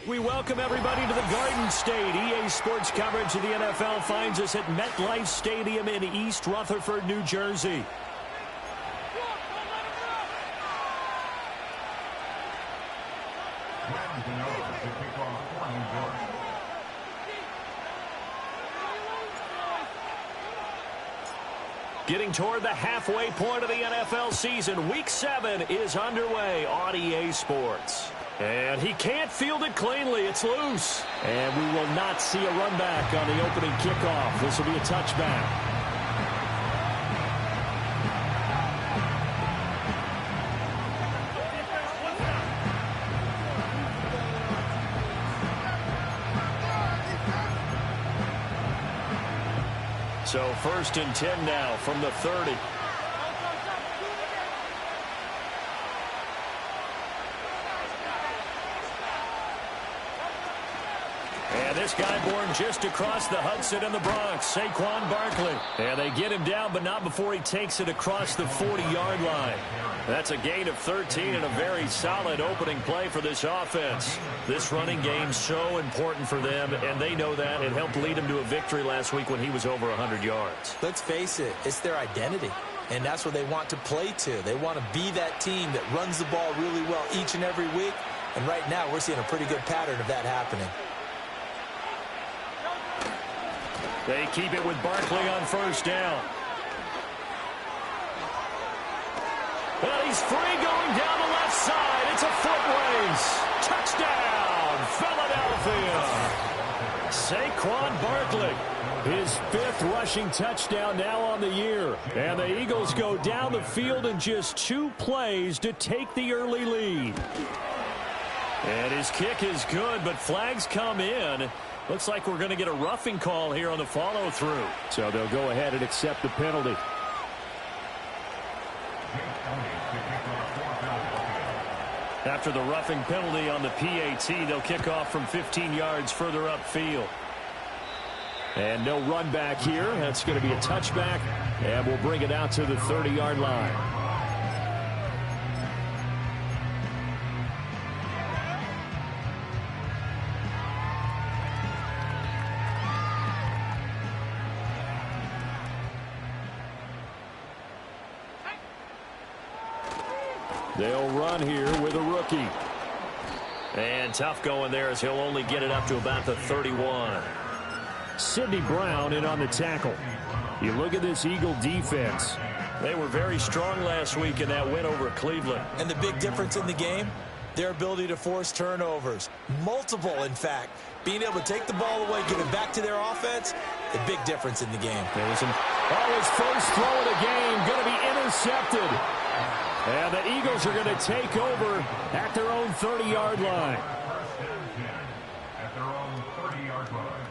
We welcome everybody to the Garden State. EA Sports coverage of the NFL finds us at MetLife Stadium in East Rutherford, New Jersey. Getting toward the halfway point of the NFL season. Week 7 is underway on EA Sports. And he can't field it cleanly. It's loose. And we will not see a run back on the opening kickoff. This will be a touchback. So 1st and 10 now from the 30. And this guy born just across the Hudson in the Bronx, Saquon Barkley. And they get him down, but not before he takes it across the 40-yard line. That's a gain of 13 and a very solid opening play for this offense. This running game so important for them, and they know that. It helped lead them to a victory last week when he was over 100 yards. Let's face it, it's their identity, and that's what they want to play to. They want to be that team that runs the ball really well each and every week, and right now we're seeing a pretty good pattern of that happening. They keep it with Barkley on 1st down. Well, he's free going down the left side. It's a foot race. Touchdown, Philadelphia. Saquon Barkley, his 5th rushing touchdown now on the year. And the Eagles go down the field in just 2 plays to take the early lead. And his kick is good, but flags come in. Looks like we're going to get a roughing call here on the follow-through. So they'll go ahead and accept the penalty. After the roughing penalty on the PAT, they'll kick off from 15 yards further upfield. And no run back here. That's going to be a touchback, and we'll bring it out to the 30-yard line. They'll run here with a rookie. And tough going there as he'll only get it up to about the 31. Sidney Brown in on the tackle. You look at this Eagle defense. They were very strong last week in that win over Cleveland. And the big difference in the game, their ability to force turnovers. Multiple, in fact. Being able to take the ball away, give it back to their offense, the big difference in the game. There was his first throw of the game, going to be intercepted. And the Eagles are going to take over at their own 30-yard line. At their own 30-yard line.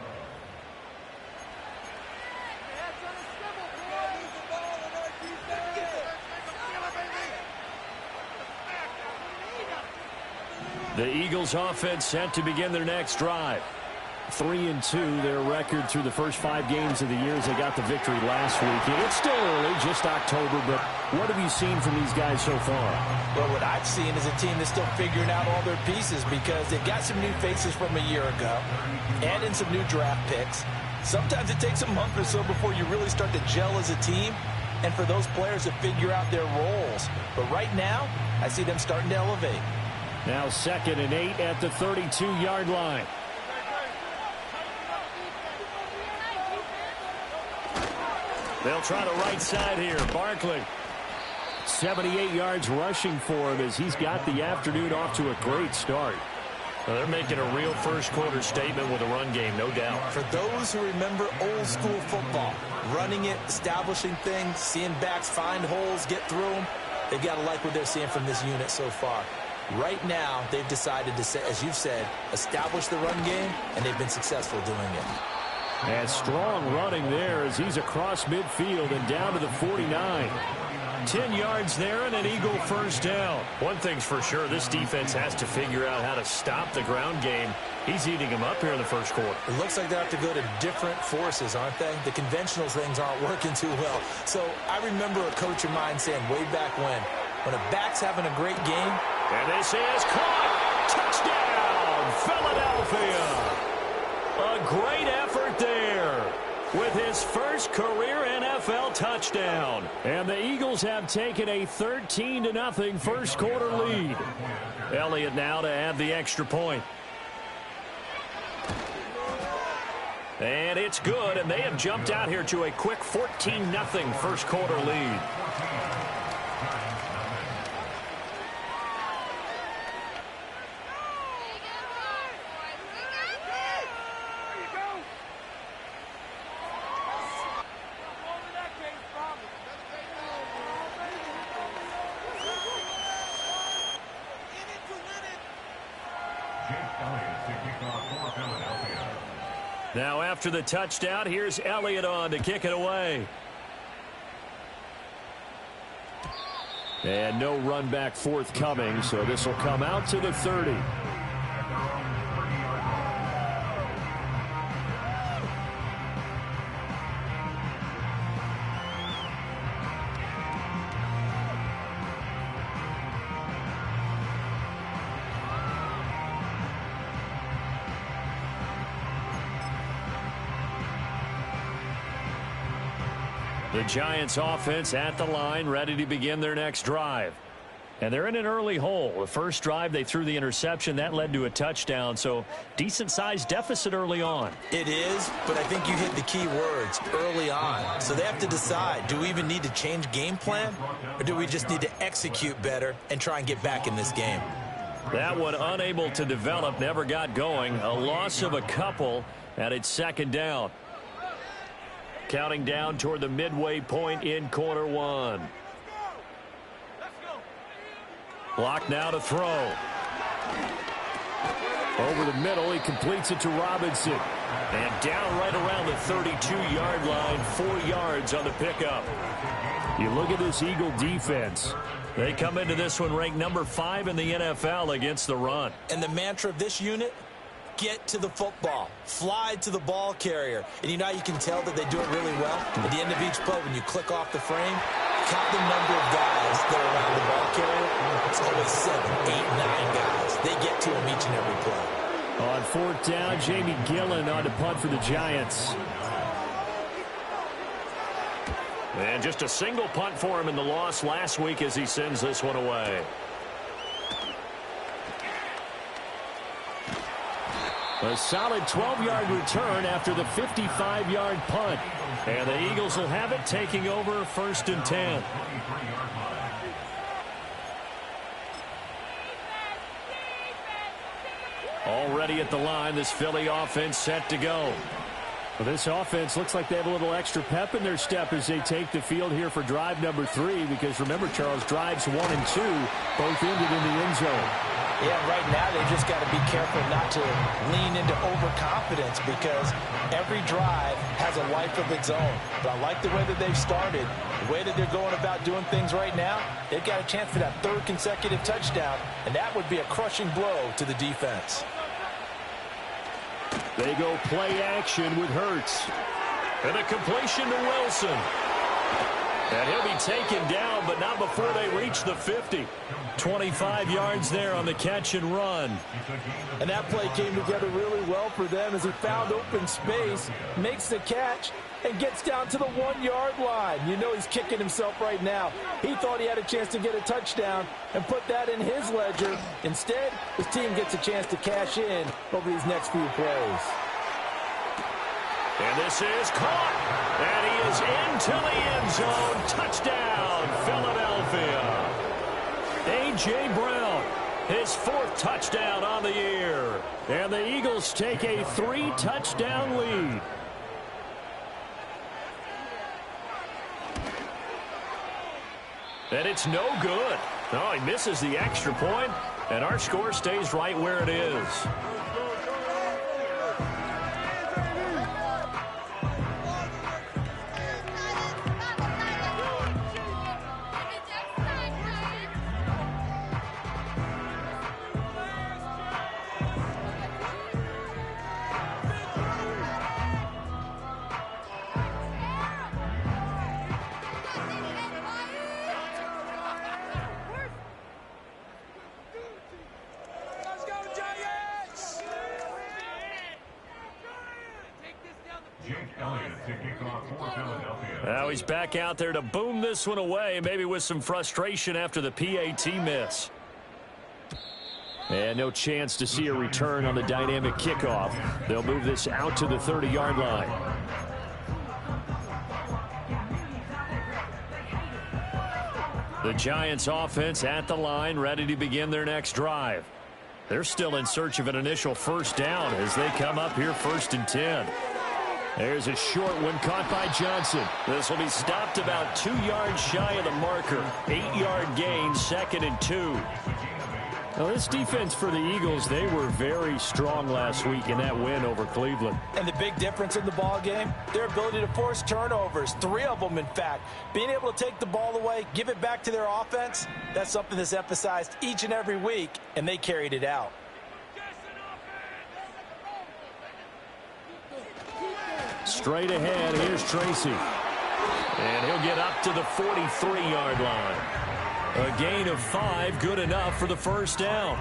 The Eagles offense set to begin their next drive. 3-2, their record through the first 5 games of the year as they got the victory last week. It's still early, just October, but what have you seen from these guys so far? Well, what I've seen is a team that's still figuring out all their pieces because they've got some new faces from a year ago and in some new draft picks. Sometimes it takes a month or so before you really start to gel as a team and for those players to figure out their roles. But right now, I see them starting to elevate. Now 2nd and 8 at the 32-yard line. They'll try the right side here. Barkley. 78 yards rushing for him as he's got the afternoon off to a great start. Well, they're making a real first-quarter statement with a run game, no doubt. For those who remember old-school football, running it, establishing things, seeing backs find holes, get through them, they've got to like what they're seeing from this unit so far. Right now, they've decided to, as you've said, establish the run game, and they've been successful doing it. And strong running there as he's across midfield and down to the 49. 10 yards there and an Eagle first down. One thing's for sure, this defense has to figure out how to stop the ground game. He's eating them up here in the first quarter. It looks like they have to go to different forces, aren't they? The conventional things aren't working too well. So I remember a coach of mine saying way back when a back's having a great game. And this is caught. Touchdown, Philadelphia. great effort there with his first career NFL touchdown. And the Eagles have taken a 13-0 first quarter lead. Elliott now to add the extra point. And it's good, and they have jumped out here to a quick 14-0 first quarter lead. Now after the touchdown, here's Elliott on to kick it away. And no run back forthcoming, so this will come out to the 30. The Giants offense at the line, ready to begin their next drive. And they're in an early hole. The first drive, they threw the interception. That led to a touchdown, so decent-sized deficit early on. It is, but I think you hit the key words, early on. So they have to decide, do we even need to change game plan, or do we just need to execute better and try and get back in this game? That one unable to develop, never got going. A loss of a couple, and it's second down. Counting down toward the midway point in quarter one. Block now to throw. Over the middle, he completes it to Robinson. And down right around the 32-yard line, 4 yards on the pickup. You look at this Eagle defense. They come into this one ranked number 5 in the NFL against the run. And the mantra of this unit? Get to the football. Fly to the ball carrier. And you know how you can tell that they do it really well? At the end of each play, when you click off the frame, count the number of guys that are around the ball carrier. It's always 7, 8, 9 guys. They get to him each and every play. On fourth down, Jamie Gillen on to punt for the Giants. And just a single punt for him in the loss last week as he sends this one away. A solid 12-yard return after the 55-yard punt. And the Eagles will have it, taking over first and 10. Already at the line, this Philly offense set to go. Well, this offense looks like they have a little extra pep in their step as they take the field here for drive number 3. Because remember, Charles, drives 1 and 2 both ended in the end zone. Yeah, right now they just got to be careful not to lean into overconfidence because every drive has a life of its own. But I like the way that they've started, the way that they're going about doing things right now. They've got a chance for that 3rd consecutive touchdown, and that would be a crushing blow to the defense. They go play action with Hurts. And a completion to Wilson. And he'll be taken down, but not before they reach the 50. 25 yards there on the catch and run. And that play came together really well for them as he found open space, makes the catch, and gets down to the 1-yard line. You know he's kicking himself right now. He thought he had a chance to get a touchdown and put that in his ledger. Instead, his team gets a chance to cash in over these next few plays. And this is caught. And he is into the end zone. Touchdown, Philadelphia. A.J. Brown, his 4th touchdown on the year. And the Eagles take a 3-touchdown lead. And it's no good. Oh, he misses the extra point, and our score stays right where it is. Jake Elliott to kick off for Philadelphia. Now he's back out there to boom this one away, maybe with some frustration after the PAT miss. And no chance to see a return on the dynamic kickoff. They'll move this out to the 30-yard line. The Giants offense at the line, ready to begin their next drive. They're still in search of an initial first down as they come up here 1st and 10. There's a short one caught by Johnson. This will be stopped about 2 yards shy of the marker. 8-yard gain, 2nd and 2. Now, this defense for the Eagles, they were very strong last week in that win over Cleveland. And the big difference in the ball game, their ability to force turnovers, 3 of them, in fact. Being able to take the ball away, give it back to their offense, that's something that's emphasized each and every week, and they carried it out. Straight ahead, here's Tracy. And he'll get up to the 43-yard line. A gain of 5, good enough for the first down.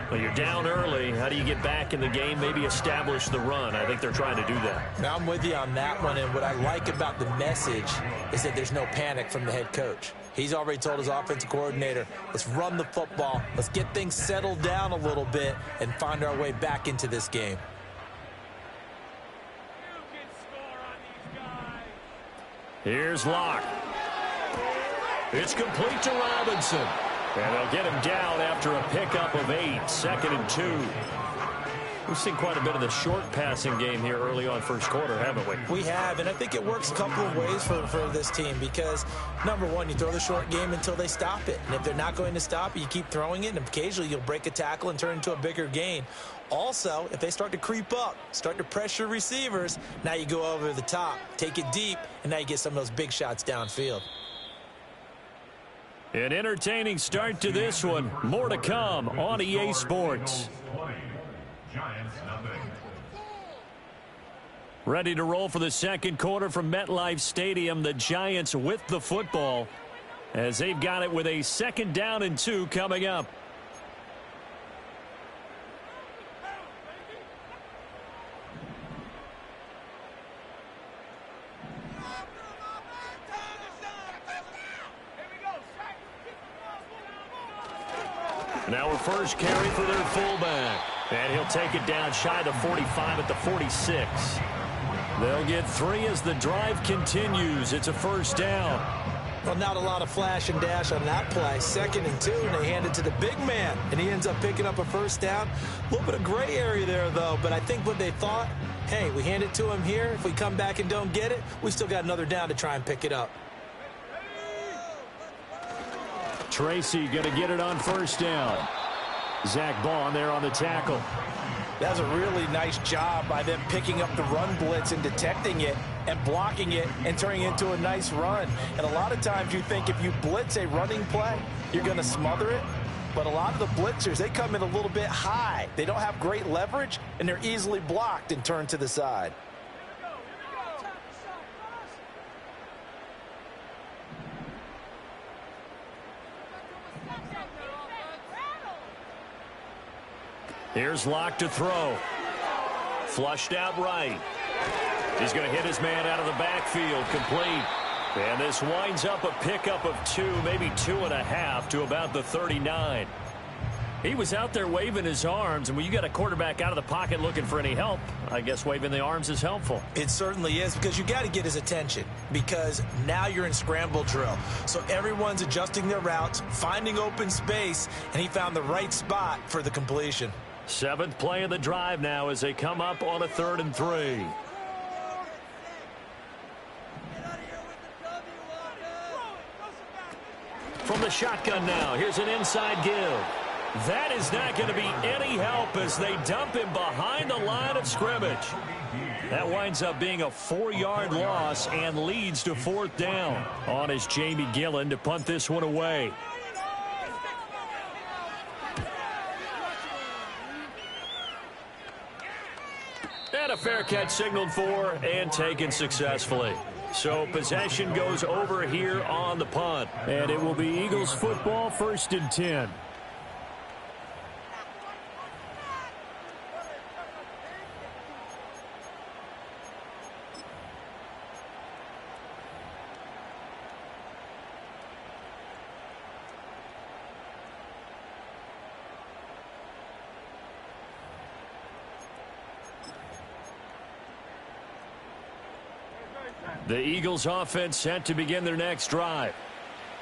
Well, you're down early. How do you get back in the game, maybe establish the run? I think they're trying to do that. Now, I'm with you on that one, and what I like about the message is that there's no panic from the head coach. He's already told his offensive coordinator, let's run the football, let's get things settled down a little bit and find our way back into this game. Here's Locke. It's complete to Robinson. And they'll get him down after a pickup of 8, 2nd and 2. We've seen quite a bit of the short passing game here early on first quarter, haven't we? We have, and I think it works a couple of ways for this team because, number one, you throw the short game until they stop it. And if they're not going to stop it, you keep throwing it, and occasionally you'll break a tackle and turn it into a bigger gain. Also, if they start to creep up, start to pressure receivers, now you go over the top, take it deep, and now you get some of those big shots downfield. An entertaining start to this one. More to come on EA Sports. Giants, nothing. Ready to roll for the second quarter from MetLife Stadium. The Giants with the football as they've got it with a 2nd down and 2 coming up. Now a first carry for their fullback. And he'll take it down shy of the 45 at the 46. They'll get 3 as the drive continues. It's a first down. Well, not a lot of flash and dash on that play. 2nd and 2, and they hand it to the big man. And he ends up picking up a first down. A little bit of gray area there, though. But I think what they thought, hey, we hand it to him here. If we come back and don't get it, we still got another down to try and pick it up. Tracy going to get it on first down. Zach Bond there on the tackle. That was a really nice job by them picking up the run blitz and detecting it and blocking it and turning it into a nice run. And a lot of times you think if you blitz a running play, you're going to smother it. But a lot of the blitzers, they come in a little bit high. They don't have great leverage, and they're easily blocked and turned to the side. Here's Locke to throw. Flushed out right. He's going to hit his man out of the backfield, complete. And this winds up a pickup of 2, maybe 2.5 to about the 39. He was out there waving his arms, and when you got a quarterback out of the pocket looking for any help, I guess waving the arms is helpful. It certainly is, because you got to get his attention, because now you're in scramble drill. So everyone's adjusting their routes, finding open space, and he found the right spot for the completion. 7th play of the drive now as they come up on a 3rd and 3. From the shotgun now, here's an inside give. That is not going to be any help as they dump him behind the line of scrimmage. That winds up being a 4-yard loss and leads to 4th down. On is Jamie Gillen to punt this one away. And a fair catch signaled for and taken successfully. So possession goes over here on the punt. And it will be Eagles football, 1st and 10. The Eagles offense set to begin their next drive.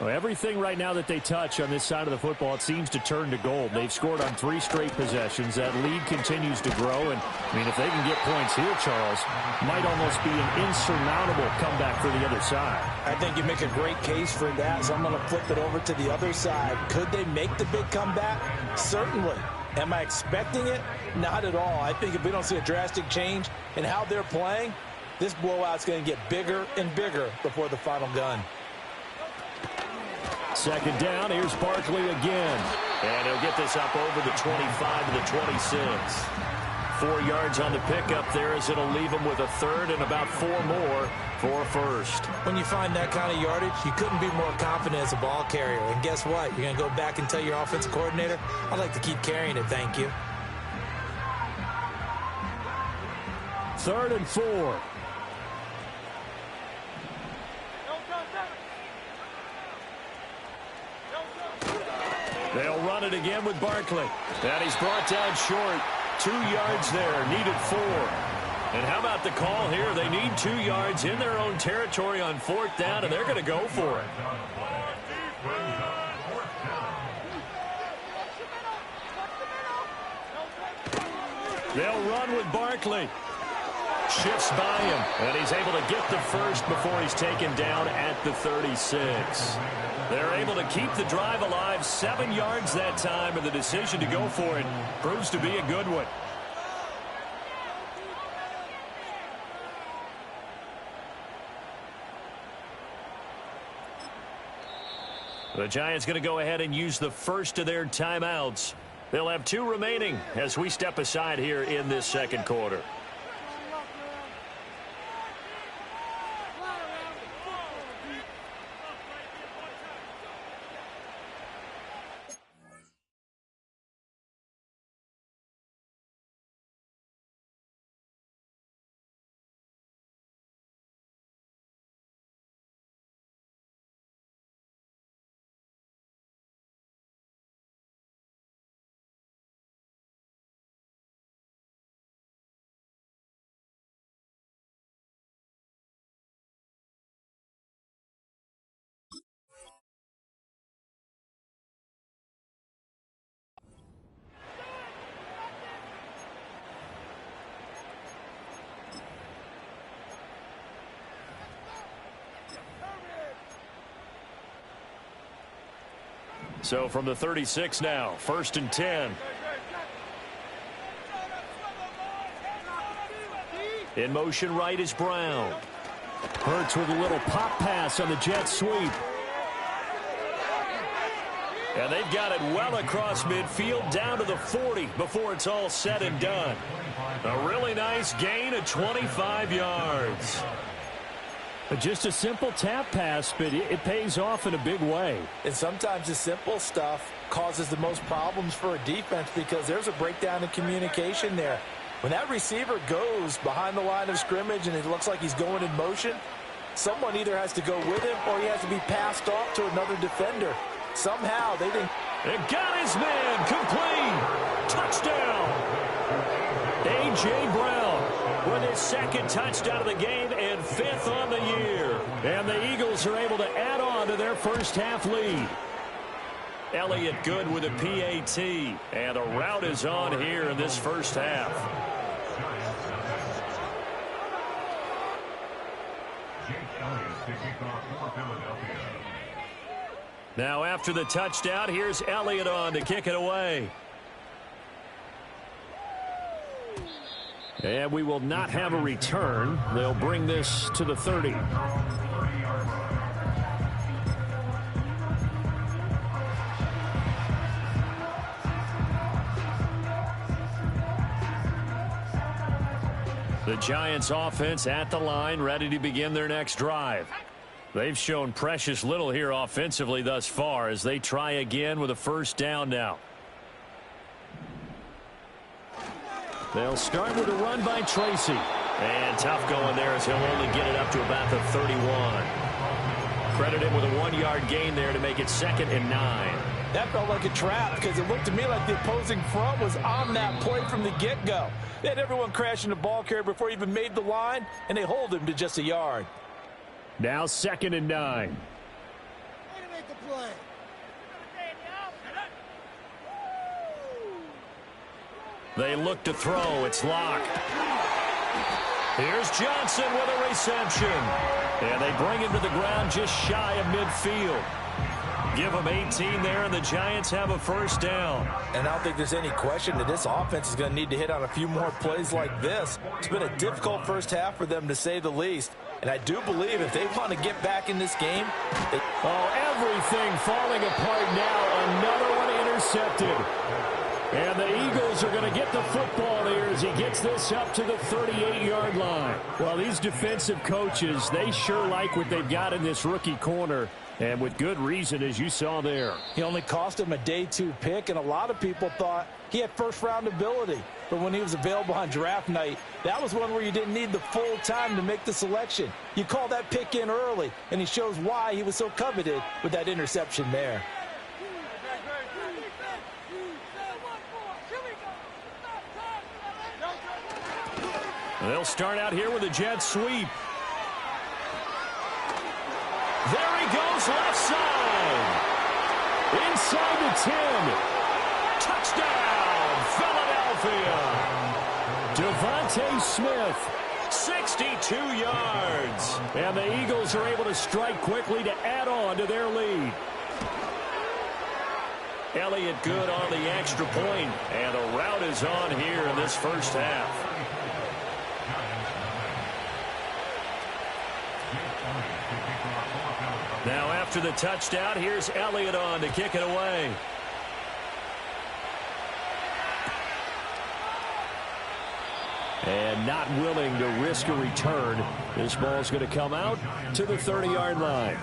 Well, everything right now that they touch on this side of the football, it seems to turn to gold. They've scored on 3 straight possessions. That lead continues to grow. And, I mean, if they can get points here, Charles, might almost be an insurmountable comeback for the other side. I think you make a great case for that, so I'm going to flip it over to the other side. Could they make the big comeback? Certainly. Am I expecting it? Not at all. I think if we don't see a drastic change in how they're playing, this blowout's going to get bigger and bigger before the final gun. Second down, here's Barkley again. And he'll get this up over the 25 to the 26. 4 yards on the pickup there as it'll leave him with a third and about 4 more for first. When you find that kind of yardage, you couldn't be more confident as a ball carrier. And guess what? You're going to go back and tell your offensive coordinator, I'd like to keep carrying it, thank you. 3rd and 4. They'll run it again with Barkley. And he's brought down short. 2 yards there, needed 4. And how about the call here? They need 2 yards in their own territory on 4th down, and they're going to go for it. They'll run with Barkley. Shifts by him, and he's able to get the first before he's taken down at the 36. They're able to keep the drive alive, 7 yards that time, and the decision to go for it proves to be a good one. The Giants going to go ahead and use the first of their timeouts. They'll have 2 remaining as we step aside here in this second quarter. So from the 36 now, 1st and 10. In motion right is Brown. Hurts with a little pop pass on the jet sweep. And they've got it well across midfield down to the 40 before it's all said and done. A really nice gain of 25 yards. Just a simple tap pass, but it pays off in a big way. And sometimes the simple stuff causes the most problems for a defense because there's a breakdown in communication there. When that receiver goes behind the line of scrimmage and it looks like he's going in motion, someone either has to go with him or he has to be passed off to another defender. Somehow they didn't. It got his man complete. Touchdown. A.J. Brown with his 2nd touchdown of the game and 5th on the year. And the Eagles are able to add on to their first half lead. Elliott good with a PAT. And a rout is on here in this first half. Now after the touchdown, here's Elliott on to kick it away. And we will not have a return. They'll bring this to the 30. The Giants offense at the line, ready to begin their next drive. They've shown precious little here offensively thus far as they try again with a 1st down now. They'll start with a run by Tracy. And tough going there as he'll only get it up to about the 31. Credit him with a 1-yard gain there to make it 2nd and 9. That felt like a trap because it looked to me like the opposing front was on that play from the get-go. They had everyone crashing the ball carrier before he even made the line, and they hold him to just a yard. Now 2nd and 9. They look to throw. It's locked. Here's Johnson with a reception. And they bring him to the ground just shy of midfield. Give them 18 there, and the Giants have a first down. And I don't think there's any question that this offense is going to need to hit on a few more plays like this. It's been a difficult first half for them, to say the least. And I do believe if they want to get back in this game... everything falling apart now. Another one intercepted. And the Eagles are going to get the football here as he gets this up to the 38-yard line. Well, these defensive coaches, they sure like what they've got in this rookie corner. And with good reason, as you saw there. He only cost him a day 2 pick, and a lot of people thought he had first-round ability. But when he was available on draft night, that was one where you didn't need the full time to make the selection. You call that pick in early, and he shows why he was so coveted with that interception there. They'll start out here with a jet sweep. There he goes, left side. Inside the 10. Touchdown, Philadelphia. Devontae Smith, 62 yards. And the Eagles are able to strike quickly to add on to their lead. Elliott good on the extra point, and the route is on here in this first half. Now after the touchdown, here's Elliott on to kick it away. And not willing to risk a return. This ball's going to come out to the 30-yard line.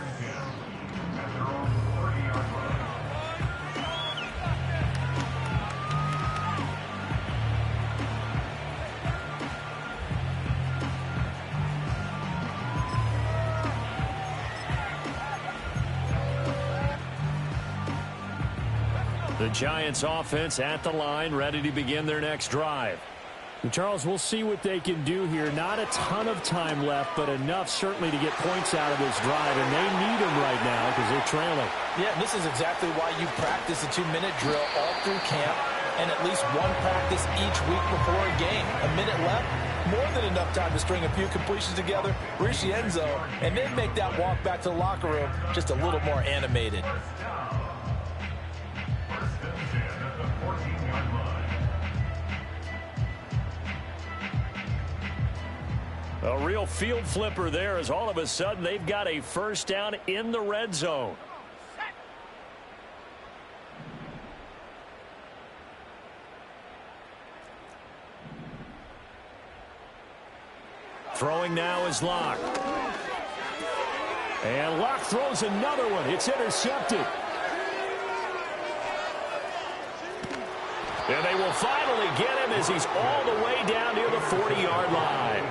The Giants offense at the line, ready to begin their next drive. And Charles, we'll see what they can do here. Not a ton of time left, but enough certainly to get points out of this drive, and they need them right now because they're trailing. Yeah, this is exactly why you practice a 2-minute drill all through camp and at least one practice each week before a game. A minute left, more than enough time to string a few completions together, reach the end zone, and then make that walk back to the locker room just a little more animated. A real field flipper there as all of a sudden they've got a first down in the red zone. Throwing now is Locke. And Locke throws another one. It's intercepted. And they will finally get him as he's all the way down near the 40-yard line.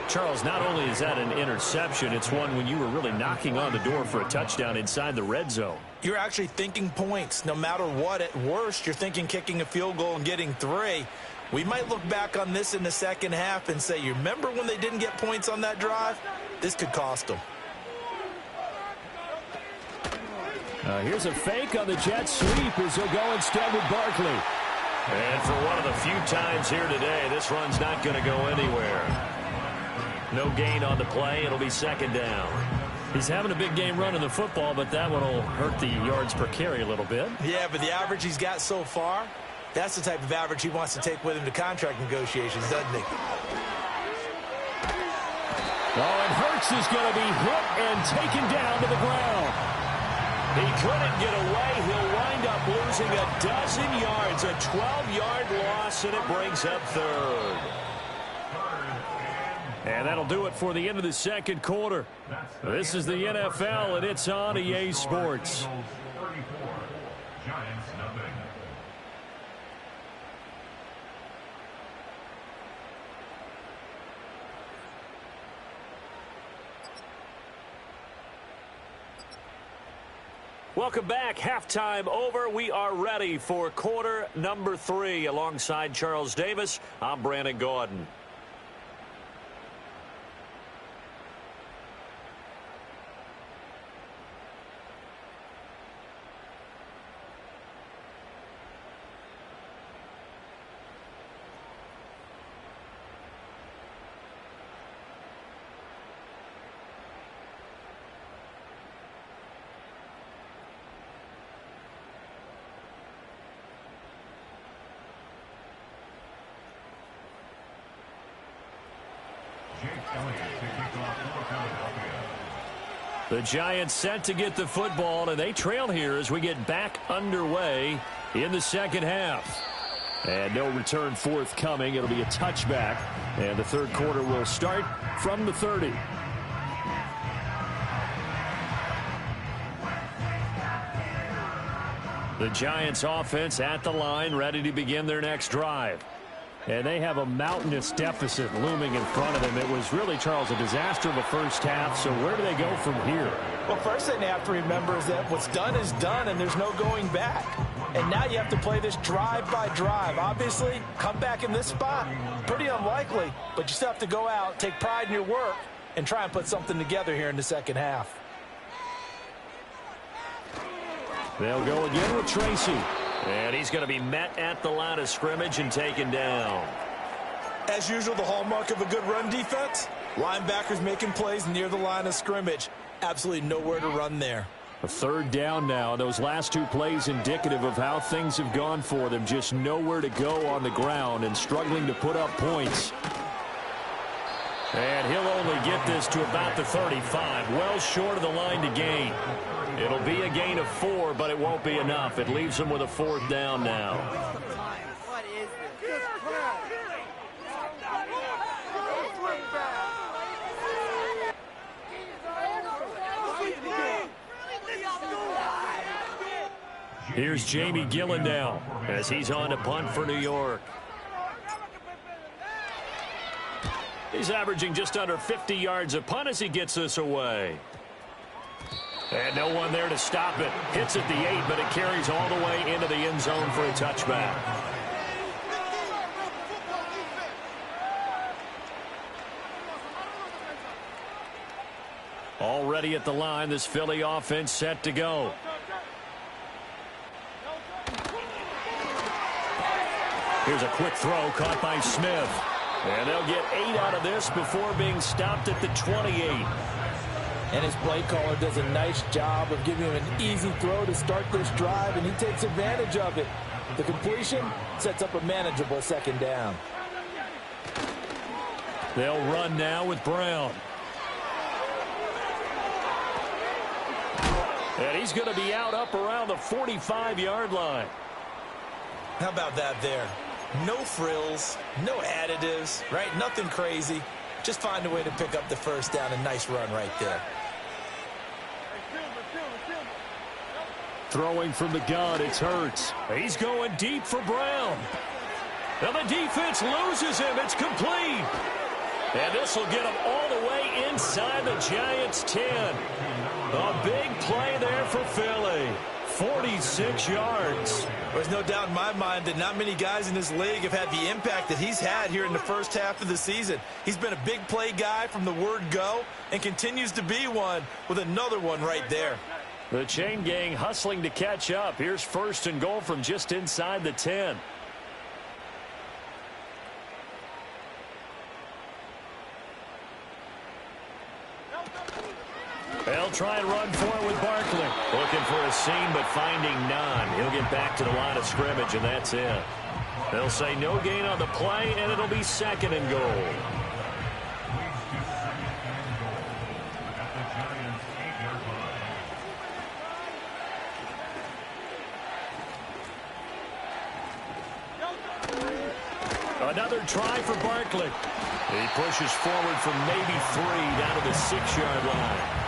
Charles, not only is that an interception, it's one when you were really knocking on the door for a touchdown inside the red zone. You're actually thinking points. No matter what, at worst, you're thinking kicking a field goal and getting 3. We might look back on this in the second half and say, you remember when they didn't get points on that drive? This could cost them. Here's a fake on the jet sweep as they'll go instead with Barkley. And for one of the few times here today, this run's not going to go anywhere. No gain on the play. It'll be second down. He's having a big game running the football, but that one will hurt the yards per carry a little bit. Yeah, but the average he's got so far, that's the type of average he wants to take with him to contract negotiations, doesn't he? Oh, and Hurts is going to be hit and taken down to the ground. He couldn't get away. He'll wind up losing a dozen yards, a 12-yard loss, and it brings up third. And that'll do it for the end of the second quarter. This is the NFL, and it's on EA Sports. Welcome back. Halftime over. We are ready for quarter number 3. Alongside Charles Davis, I'm Brandon Gaudin. The Giants set to get the football, and they trail here as we get back underway in the second half. And no return forthcoming. It'll be a touchback, and the third quarter will start from the 30. The Giants offense at the line, ready to begin their next drive. And they have a mountainous deficit looming in front of them. It was really, Charles, a disaster of a first half. So where do they go from here? Well, first thing they have to remember is that what's done is done, and there's no going back. And now you have to play this drive by drive. Obviously, come back in this spot, pretty unlikely. But you still have to go out, take pride in your work, and try and put something together here in the second half. They'll go again with Tracy. And he's going to be met at the line of scrimmage and taken down. As usual, the hallmark of a good run defense, linebackers making plays near the line of scrimmage. Absolutely nowhere to run there. A third down now. Those last two plays indicative of how things have gone for them. Just nowhere to go on the ground and struggling to put up points. And he'll only get this to about the 35. Well short of the line to gain. It'll be a gain of 4, but it won't be enough. It leaves them with a fourth down now. What is this? Here's Jamie Gillen now as he's on to punt for New York. He's averaging just under 50 yards a punt as he gets this away. And no one there to stop it. Hits at the 8, but it carries all the way into the end zone for a touchback. Already at the line, this Philly offense set to go. Here's a quick throw caught by Smith. And they'll get 8 out of this before being stopped at the 28. And his play caller does a nice job of giving him an easy throw to start this drive, and he takes advantage of it. The completion sets up a manageable second down. They'll run now with Brown. And he's going to be out up around the 45-yard line. How about that there? No frills, no additives, right? Nothing crazy. Just find a way to pick up the first down. A nice run right there. Throwing from the gun, it's Hurts. He's going deep for Brown. And the defense loses him. It's complete. And this will get him all the way inside the Giants' 10. A big play there for Philly. 46 yards. There's no doubt in my mind that not many guys in this league have had the impact that he's had here in the first half of the season. He's been a big play guy from the word go and continues to be one with another one right there. The chain gang hustling to catch up. Here's first and goal from just inside the 10. They'll try and run for it with Barkley. Looking for a seam, but finding none. He'll get back to the line of scrimmage, and that's it. They'll say no gain on the play, and it'll be second and goal. Another try for Barkley. He pushes forward from maybe 3 down to the 6-yard line.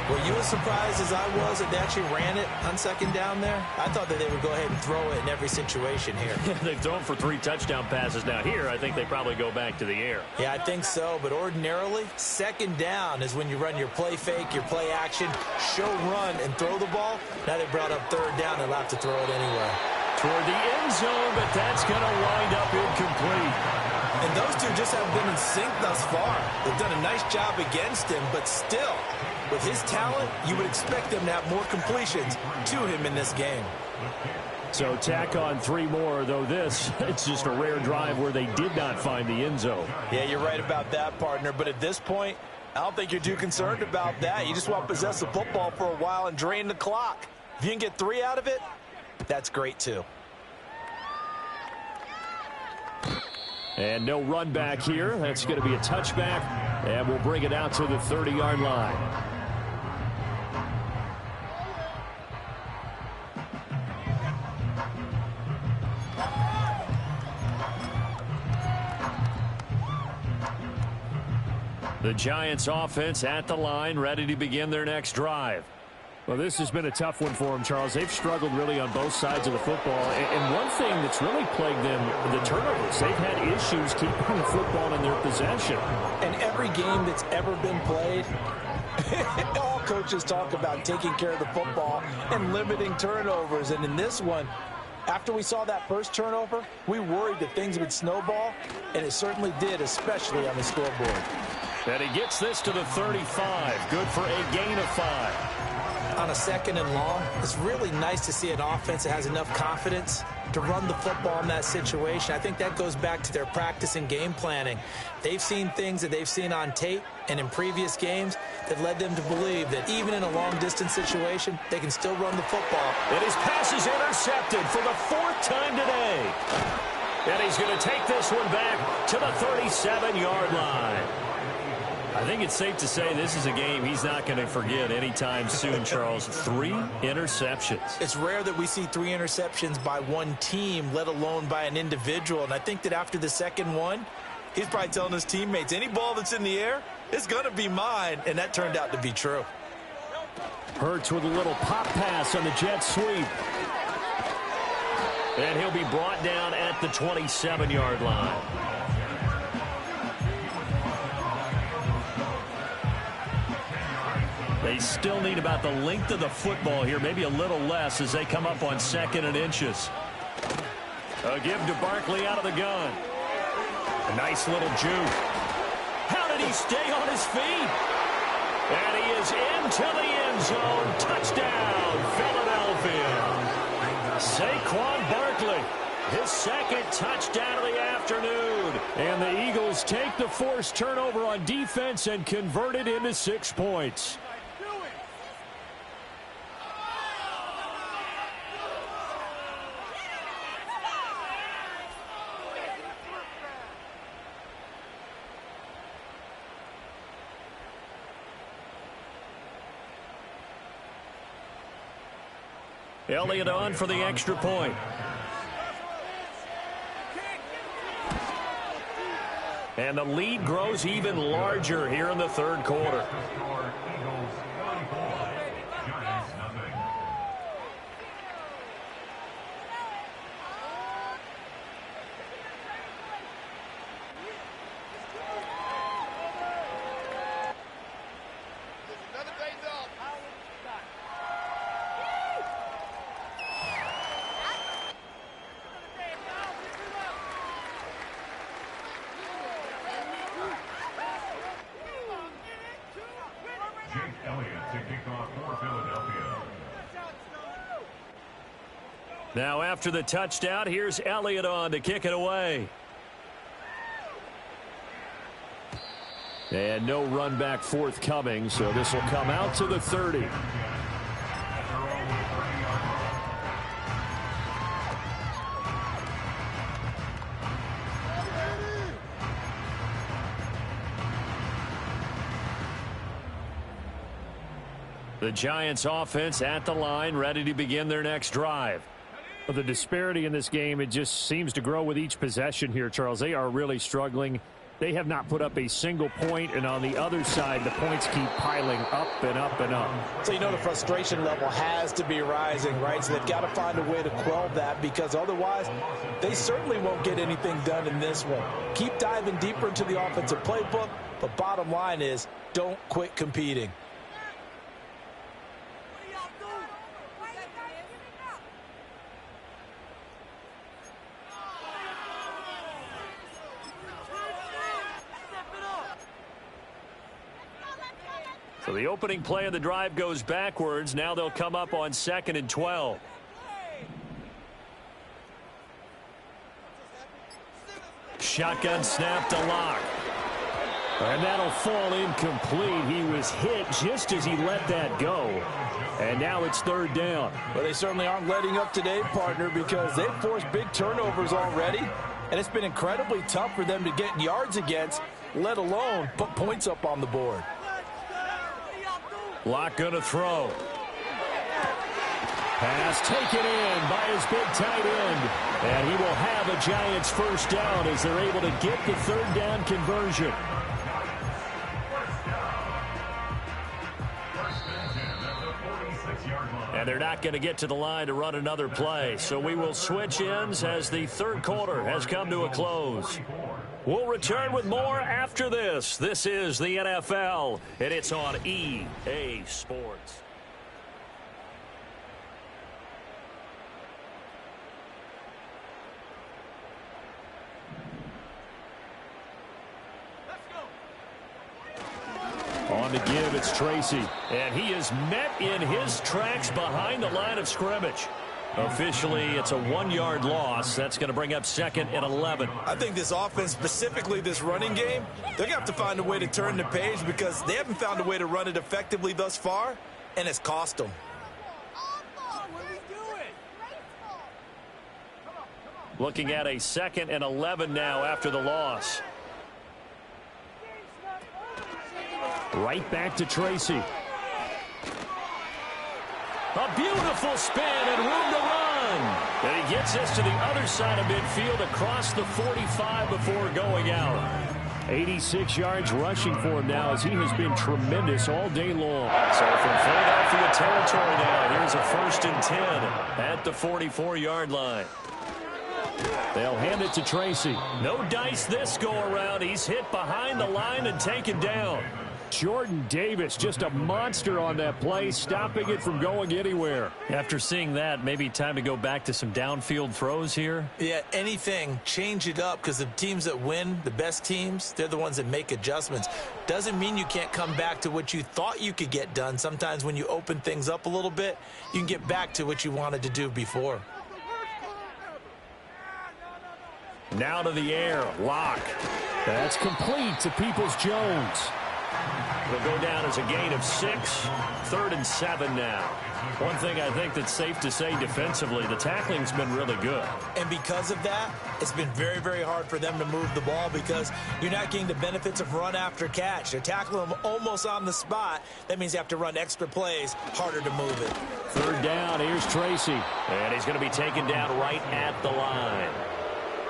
Were you as surprised as I was that they actually ran it on second down there? I thought that they would go ahead and throw it in every situation here. They've thrown for 3 touchdown passes now. Here, I think they probably go back to the air. Yeah, I think so. But ordinarily, second down is when you run your play fake, your play action, show run, and throw the ball. Now they brought up third down. They'll have to throw it anyway. Toward the end zone, but that's going to wind up incomplete. And those two just haven't been in sync thus far. They've done a nice job against him, but still, with his talent, you would expect them to have more completions to him in this game. So tack on 3 more, though this, it's just a rare drive where they did not find the end zone. Yeah, you're right about that, partner. But at this point, I don't think you're too concerned about that. You just want to possess the football for a while and drain the clock. If you can get 3 out of it, that's great, too. And no run back here. That's going to be a touchback And we'll bring it out to the 30-yard line. The Giants offense at the line, ready to begin their next drive. Well, this has been a tough one for them, Charles. They've struggled really on both sides of the football. And one thing that's really plagued them, the turnovers. They've had issues keeping the football in their possession. And every game that's ever been played, all coaches talk about taking care of the football and limiting turnovers. And in this one, after we saw that first turnover, we worried that things would snowball, and it certainly did, especially on the scoreboard. And he gets this to the 35. Good for a gain of 5. On a 2nd and long, it's really nice to see an offense that has enough confidence to run the football in that situation. I think that goes back to their practice and game planning. They've seen things that they've seen on tape and in previous games that led them to believe that even in a long-distance situation, they can still run the football. And his pass is intercepted for the 4th time today. And he's going to take this one back to the 37-yard line. I think it's safe to say this is a game he's not going to forget anytime soon, Charles. 3 interceptions. It's rare that we see 3 interceptions by one team, let alone by an individual. And I think that after the second one, he's probably telling his teammates, any ball that's in the air, it's going to be mine. And that turned out to be true. Hurts with a little pop pass on the jet sweep. And he'll be brought down at the 27-yard line. They still need about the length of the football here, maybe a little less as they come up on 2nd and inches. A give to Barkley out of the gun. A nice little juke. How did he stay on his feet? And he is into the end zone. Touchdown, Philadelphia. Saquon Barkley, his 2nd touchdown of the afternoon. And the Eagles take the forced turnover on defense and convert it into 6 points. Elliott on for the extra point. And the lead grows even larger here in the 3rd quarter. Now after the touchdown, here's Elliott on to kick it away. And no run back forthcoming, so this will come out to the 30. The Giants offense at the line, ready to begin their next drive. Well, the disparity in this game, it just seems to grow with each possession here, Charles. They are really struggling. They have not put up a single point, and on the other side, the points keep piling up and up and up. So you know the frustration level has to be rising, right? So they've got to find a way to quell that, because otherwise they certainly won't get anything done in this one. Keep diving deeper into the offensive playbook, but bottom line is don't quit competing. So the opening play of the drive goes backwards. Now they'll come up on 2nd and 12. Shotgun snap to Locke. And that'll fall incomplete. He was hit just as he let that go. And now it's 3rd down. Well, they certainly aren't letting up today, partner, because they've forced big turnovers already. And it's been incredibly tough for them to get yards against. let alone put points up on the board. Locke going to throw. Pass taken in by his big tight end. And he will have a Giants first down as they're able to get the third down conversion. And they're not going to get to the line to run another play. So we will switch ends as the third quarter has come to a close. We'll return with more after this. This is the NFL, and it's on EA Sports. On the give, it's Tracy. And he is met in his tracks behind the line of scrimmage. Officially, it's a 1-yard loss. That's going to bring up second and 11. I think this offense, specifically this running game, they're going to have to find a way to turn the page because they haven't found a way to run it effectively thus far, and it's cost them. Looking at a second and 11 now after the loss. Right back to Tracy. A beautiful spin and room to run. And he gets us to the other side of midfield across the 45 before going out. 86 yards rushing for him now as he has been tremendous all day long. So from Philadelphia territory now, here's a 1st and 10 at the 44-yard line. They'll hand it to Tracy. No dice this go-around. He's hit behind the line and taken down. Jordan Davis, just a monster on that play, stopping it from going anywhere. After seeing that, maybe time to go back to some downfield throws here. Yeah, anything, change it up, because the teams that win, the best teams, they're the ones that make adjustments. Doesn't mean you can't come back to what you thought you could get done. Sometimes when you open things up a little bit, you can get back to what you wanted to do before. Now to the air, Locke. That's complete to Peoples-Jones. It'll go down as a gain of 6, 3rd and 7 now. One thing I think that's safe to say defensively, the tackling's been really good. And because of that, it's been very, very hard for them to move the ball because you're not getting the benefits of run after catch. They're tackling them almost on the spot. That means you have to run extra plays, harder to move it. 3rd down, here's Tracy. And he's going to be taken down right at the line.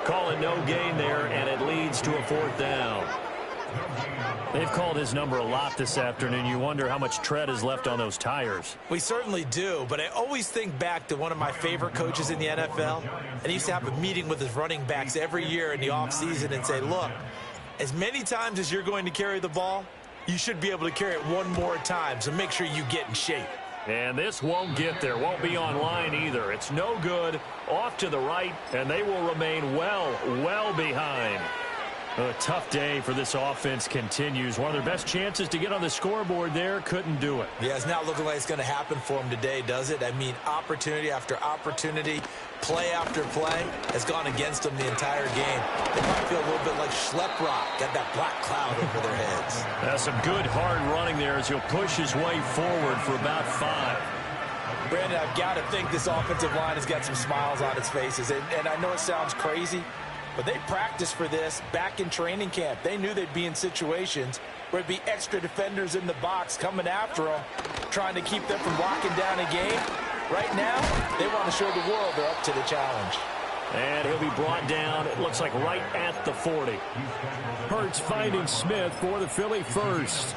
Calling no gain there, and it leads to a 4th down. They've called his number a lot this afternoon. You wonder how much tread is left on those tires. We certainly do, but I always think back to one of my favorite coaches in the NFL, and he used to have a meeting with his running backs every year in the offseason and say, look, as many times as you're going to carry the ball, you should be able to carry it one more time, so make sure you get in shape. And this won't get there, won't be on line either. It's no good, off to the right, and they will remain well behind. A tough day for this offense continues. One of their best chances to get on the scoreboard there, couldn't do it. Yeah, it's not looking like it's going to happen for them today, does it? I mean, opportunity after opportunity, play after play has gone against them the entire game. They might feel a little bit like Schleprock, got that black cloud over their heads. That's some good hard running there as he'll push his way forward for about 5. Brandon, I've got to think this offensive line has got some smiles on its faces. And I know it sounds crazy, but they practiced for this back in training camp. They knew they'd be in situations where it'd be extra defenders in the box coming after them, trying to keep them from locking down a game. Right now, they want to show the world they're up to the challenge. And he'll be brought down, it looks like, right at the 40. Hurts finding Smith for the Philly first.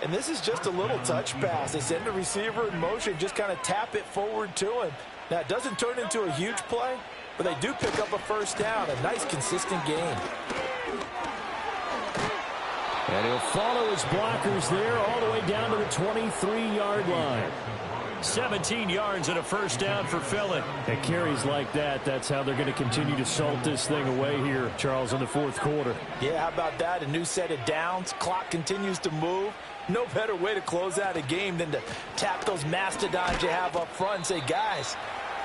And this is just a little touch pass. They send the receiver in motion, just kind of tap it forward to him. Now, it doesn't turn into a huge play, but they do pick up a first down. A nice, consistent gain. And he'll follow his blockers there all the way down to the 23-yard line. 17 yards and a first down for Philly. At carries like that, that's how they're going to continue to salt this thing away here, Charles, in the fourth quarter. Yeah, how about that? A new set of downs. Clock continues to move. No better way to close out a game than to tap those mastodons you have up front and say, guys,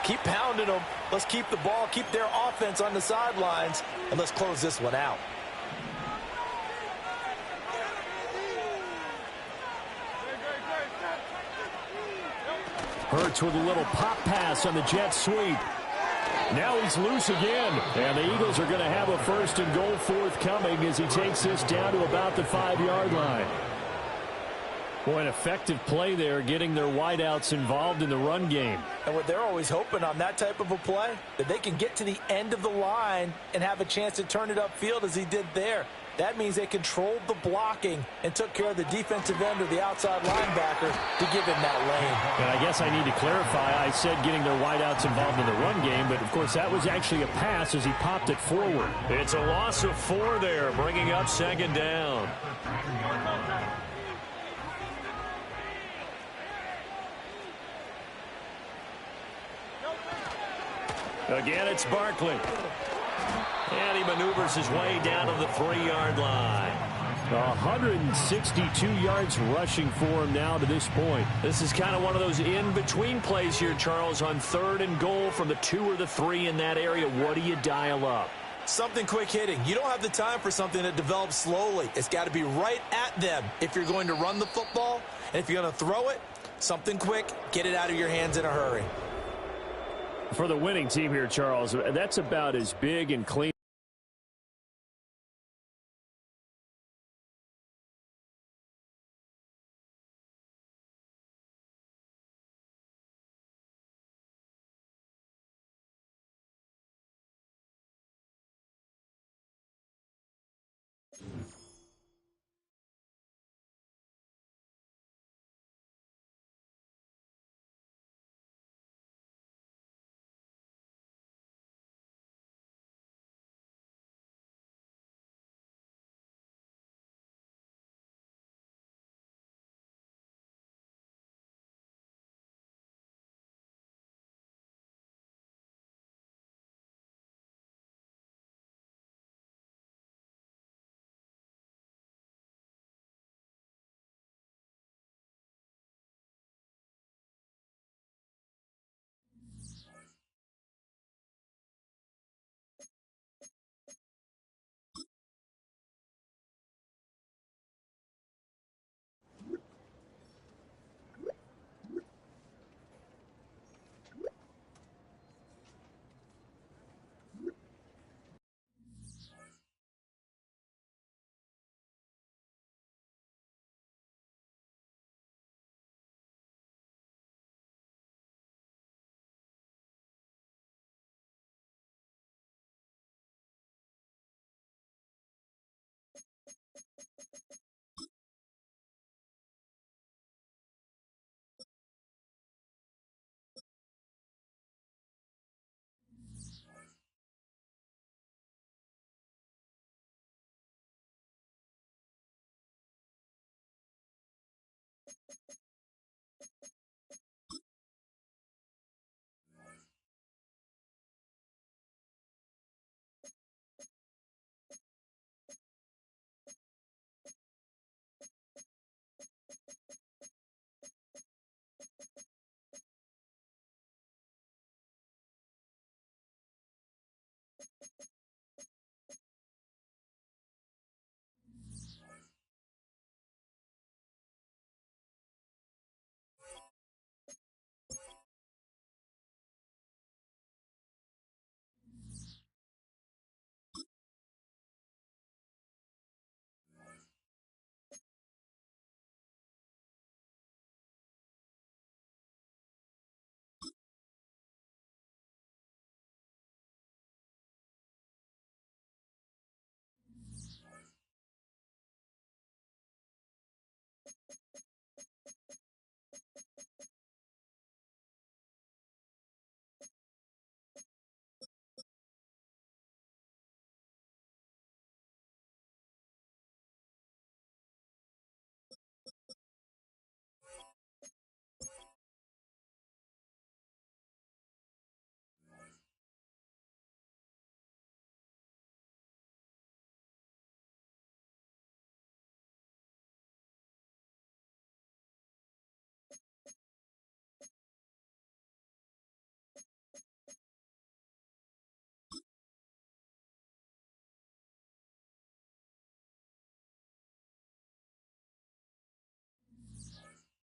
keep pounding them. Let's keep the ball, keep their offense on the sidelines, and let's close this one out. Hurts with a little pop pass on the jet sweep. Now he's loose again. And the Eagles are going to have a first and goal forthcoming as he takes this down to about the 5-yard line. Boy, an effective play there, getting their wideouts involved in the run game. And what they're always hoping on that type of a play, that they can get to the end of the line and have a chance to turn it upfield as he did there. That means they controlled the blocking and took care of the defensive end or the outside linebacker to give him that lane. And I guess I need to clarify, I said getting their wideouts involved in the run game, but of course that was actually a pass as he popped it forward. It's a loss of 4 there, bringing up second down. Again, it's Barkley. And he maneuvers his way down to the 3-yard line. 162 yards rushing for him now to this point. This is kind of one of those in-between plays here, Charles, on 3rd and goal from the 2 or the 3 in that area. What do you dial up? Something quick hitting. You don't have the time for something that develops slowly. It's got to be right at them if you're going to run the football. And if you're going to throw it, something quick, get it out of your hands in a hurry. For the winning team here, Charles, that's about as big and clean.